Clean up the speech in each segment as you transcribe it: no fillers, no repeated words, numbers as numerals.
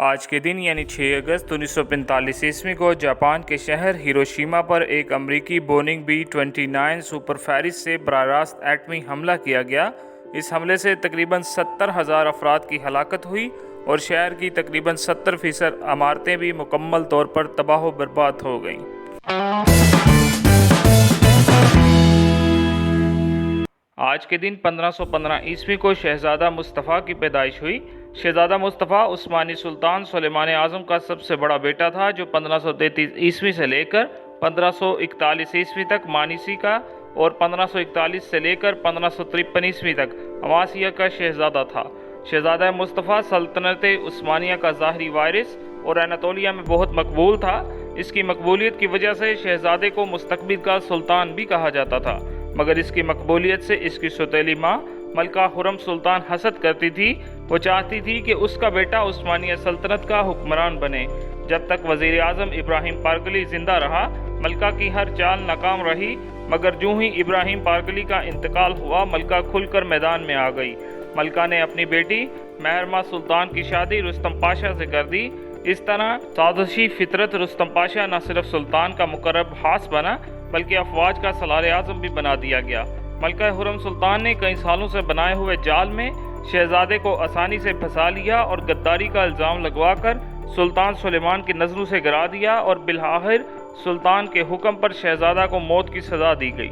آج کے دن یعنی 6 اگست 1945 عیسوی کو جاپان کے شہر ہیروشیما پر ایک امریکی بوننگ B-29 سپر فیرس سے براہ راست ایٹمی حملہ کیا گیا۔ اس حملے سے تقریباً 70,000 افراد کی ہلاکت ہوئی اور شہر کی تقریباً 70% عمارتیں بھی مکمل طور پر تباہ و برباد ہو گئیں۔ آج کے دن 1515 عیسوی کو شہزادہ مصطفیٰ کی پیدائش ہوئی۔ شہزادہ مصطفیٰ عثمانی سلطان سلیمان اعظم کا سب سے بڑا بیٹا تھا، جو 1533 عیسوی سے لے کر 1541 عیسوی تک مانیسی کا اور 1541 سے لے کر 1553 عیسوی تک عماسیہ کا شہزادہ تھا۔ شہزادہ مصطفیٰ سلطنت عثمانیہ کا ظاہری وارث اور اناطولیہ میں بہت مقبول تھا۔ اس کی مقبولیت کی وجہ سے شہزادے کو مستقبل کا سلطان بھی کہا جاتا تھا، مگر اس کی مقبولیت سے اس کی سوتیلی ماں ملکہ خرم سلطان حسد کرتی تھی۔ وہ چاہتی تھی کہ اس کا بیٹا عثمانیہ سلطنت کا حکمران بنے۔ جب تک وزیر اعظم ابراہیم پارگلی زندہ رہا، ملکہ کی ہر چال ناکام رہی، مگر جو ہی ابراہیم پارگلی کا انتقال ہوا، ملکہ کھل کر میدان میں آ گئی۔ ملکہ نے اپنی بیٹی مہرما سلطان کی شادی رستم پاشا سے کر دی۔ اس طرح سازشی فطرت رستم پاشا نہ صرف سلطان کا مقرب خاص بنا، بلکہ افواج کا سالار اعظم بھی بنا دیا گیا۔ ملکہ خرم سلطان نے کئی سالوں سے بنائے ہوئے جال میں شہزادے کو آسانی سے پھنسا لیا اور غداری کا الزام لگوا کر سلطان سلیمان کی نظروں سے گرا دیا، اور بالآخر سلطان کے حکم پر شہزادہ کو موت کی سزا دی گئی۔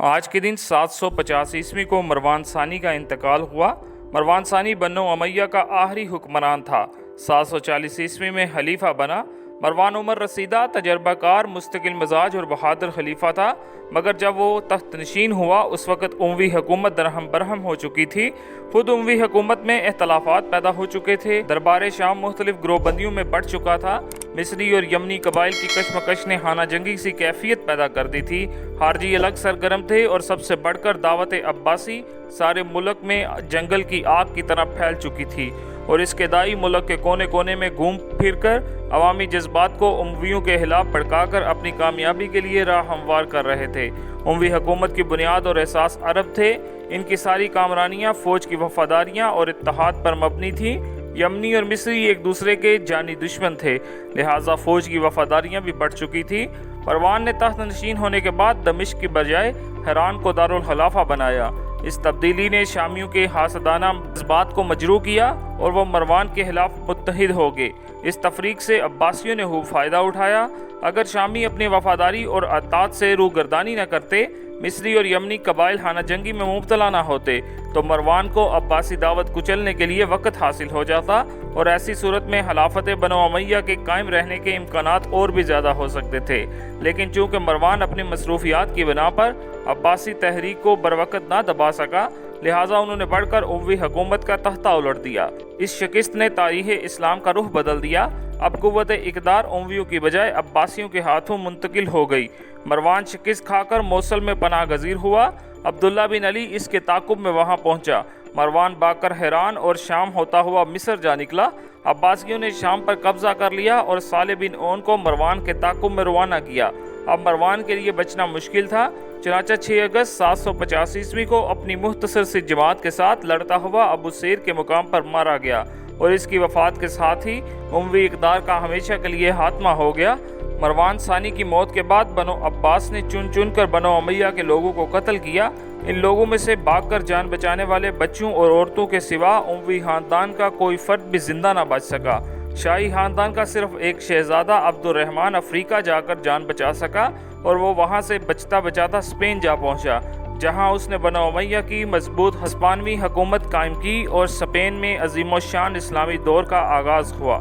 آج کے دن 750 عیسوی کو مروان ثانی کا انتقال ہوا۔ مروان ثانی بنو امیہ کا آخری حکمران تھا۔ 740 عیسوی میں خلیفہ بنا۔ مروان عمر رسیدہ، تجربہ کار، مستقل مزاج اور بہادر خلیفہ تھا، مگر جب وہ تخت نشین ہوا اس وقت اموی حکومت درہم برہم ہو چکی تھی۔ خود اموی حکومت میں اختلافات پیدا ہو چکے تھے۔ دربار شام مختلف گروہ بندیوں میں بٹ چکا تھا۔ مصری اور یمنی قبائل کی کشمکش نے خانہ جنگی سی کیفیت پیدا کر دی تھی۔ خارجی الگ سرگرم تھے اور سب سے بڑھ کر دعوت عباسی سارے ملک میں جنگل کی آگ کی طرح پھیل چکی تھی، اور اس کے دائی ملک کے کونے کونے میں گھوم پھر کر عوامی جذبات کو امویوں کے خلاف بھڑکا کر اپنی کامیابی کے لیے راہ ہموار کر رہے تھے۔ اموی حکومت کی بنیاد اور اساس عرب تھے۔ ان کی ساری کامرانیاں، فوج کی وفاداریاں اور اتحاد پر مبنی تھیں۔ یمنی اور مصری ایک دوسرے کے جانی دشمن تھے، لہٰذا فوج کی وفاداریاں بھی بڑھ چکی تھی۔ مروان نے تخت نشین ہونے کے بعد دمشق کی بجائے حران کو دارالخلافہ بنایا۔ اس تبدیلی نے شامیوں کے حاسدانہ جذبات کو مجروح کیا اور وہ مروان کے خلاف متحد ہو گئے۔ اس تفریق سے عباسیوں نے خوب فائدہ اٹھایا۔ اگر شامی اپنی وفاداری اور اطاعت سے روگردانی نہ کرتے، مصری اور یمنی قبائل خانہ جنگی میں مبتلا نہ ہوتے، تو مروان کو عباسی دعوت کچلنے کے لیے وقت حاصل ہو جاتا، اور ایسی صورت میں خلافت بنو امیہ کے قائم رہنے کے امکانات اور بھی زیادہ ہو سکتے تھے۔ لیکن چونکہ مروان اپنی مصروفیات کی بنا پر عباسی تحریک کو بروقت نہ دبا سکا، لہٰذا انہوں نے بڑھ کر اموی حکومت کا تختہ الٹ دیا۔ اس شکست نے تاریخ اسلام کا رخ بدل دیا۔ اب قوت اقتدار امویوں کی بجائے عباسیوں کے ہاتھوں منتقل ہو گئی۔ مروان شکست کھا کر موصل میں پناہ گزیر ہوا۔ عبداللہ بن علی اس کے تعاقب میں وہاں پہنچا۔ مروان باکر حیران اور شام ہوتا ہوا مصر جا نکلا۔ عباسیوں نے شام پر قبضہ کر لیا اور صالح بن اون کو مروان کے تعاقب میں روانہ کیا۔ اب مروان کے لیے بچنا مشکل تھا، چنانچہ 6 اگست 750 عیسوی کو اپنی مختصر سی جماعت کے ساتھ لڑتا ہوا ابو سیر کے مقام پر مارا گیا، اور اس کی وفات کے ساتھ ہی اموی اقتدار کا ہمیشہ کے لیے خاتمہ ہو گیا۔ مروان ثانی کی موت کے بعد بنو عباس نے چن چن کر بنو امیہ کے لوگوں کو قتل کیا۔ ان لوگوں میں سے بھاگ کر جان بچانے والے بچوں اور عورتوں کے سوا اموی خاندان کا کوئی فرد بھی زندہ نہ بچ سکا۔ شاہی خاندان کا صرف ایک شہزادہ عبد الرحمن افریقہ جا کر جان بچا سکا، اور وہ وہاں سے بچتا بچاتا اسپین جا پہنچا، جہاں اس نے بنو امیہ کی مضبوط ہسپانوی حکومت قائم کی اور اسپین میں عظیم الشان اسلامی دور کا آغاز ہوا۔